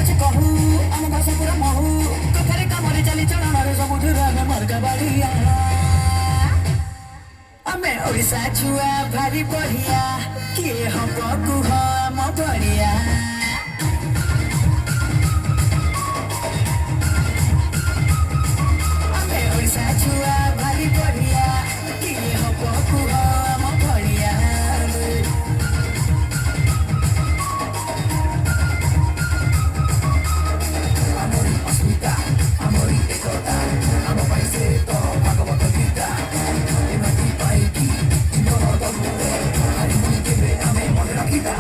ଅଛି କହୁ ଆମ ଭାଷା ପୁରା ମହୁ କଥାରେ କାମରେ ଚାଲି ଚଳନରେ ସବୁଥିରେ ଆମେ ମର୍ଗା ବାଡ଼ିଆ ଆମେ ଓଡ଼ିଶା ଛୁଆ ଭାରି ବଢ଼ିଆ କିଏ ହବ କୁହ ଆମ ଭଳିଆ ଆମେ ଓଡ଼ିଶା ଛୁଆ ଭାରି ବଢ଼ିଆ କିଏ ହବ କୁହ ଆମ ଭଳିଆ ଆମରି ଅସ୍ମିତା ଆମରି ଏକତା ଆମ ପାଇଁ ସେ ତ ଭାଗବତ ଗୀତା ଏମିତି ପାଇକି ଜୀବନ ଦବୁରେ ହାରିବୁନି କେବେ ଆମେ ମନେ ରଖିବା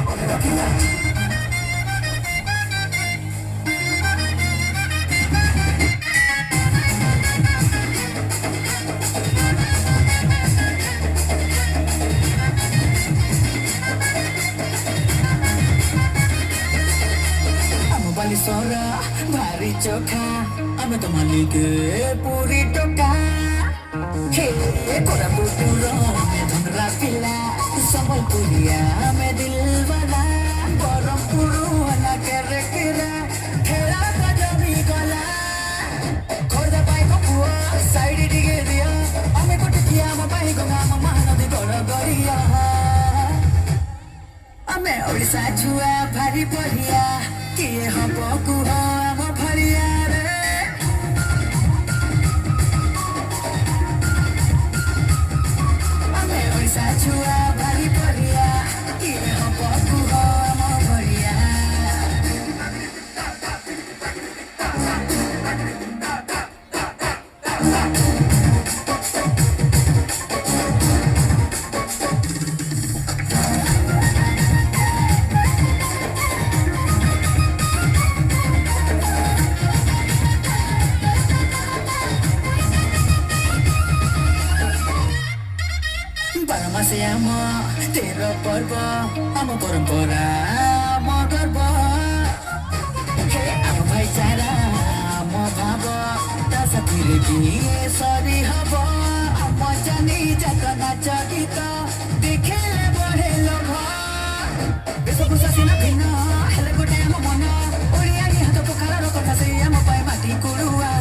ଆମ ବାଲେଶ୍ୱର ଭାରି ଚୋଖା ଆମେ ତ ମାଲିକ ପୁରୀ ଟୋକା हे कोरापुटुर ଆମେ ଧନରା ପିଲା ସମ୍ବଲପୁରିଆ ଆମେ ଦିଲବାଲା ବରହମପୁର ନା କେରେକେରା ଖେଳା ତ ଜମି ଗଲା ଖୋର୍ଦ୍ଧା ପାଇକ ପୁଅ ସାଇଡ୍ ଟିକେ ଦିଅ ଆମେ ଗୋଟେ କିଆ ଆମ ପାଇଁ ଗଙ୍ଗା ଆମ ମହାନଦୀ ବଡ଼ ଗଡ଼ିଆ ଆମେ ଓଡ଼ିଶା ଛୁଆ ଭାରି ବଢ଼ିଆ କିଏ ହବ କୁହ ଆମ ଭଳିଆ ରେ ଆମେ ଓଡ଼ିଶା ଛୁଆ ଭାରି ବଢ଼ିଆ କିଏ ହବ କୁହ ଆମ ଭଳିଆ ବାରମାସେ ଆମ ତେର ପର୍ବ ଆମ ପରମ୍ପରା ଆମ ଗର୍ବ ହେ ଆମ ଭାଇଚାରା ଆମ ଭାବ ତା ସାଥିରେ ବି ସରି ହବ ଆମ ଜାନି ଯାକ ନାଚ ଗୀତ ଦେଖିଲେ ବଢ଼େ ଲୋଭ ବେଶଭୂଷା ସିନା ଭିନ୍ନ ହେଲେ ଗୋଟେ ଆମ ମନ ଓଡ଼ିଆ ନିହାତ ପଖାଳର କଥା ସେଇ ଆମ ପାଇଁ ମାଟି କୁଡ଼ୁଆ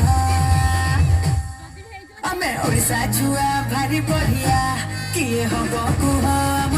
ଆମେ ଓଡ଼ିଶା ଛୁଆ ଭାରି ବଢ଼ିଆ କିଏ ହବ କୁହ ଆମ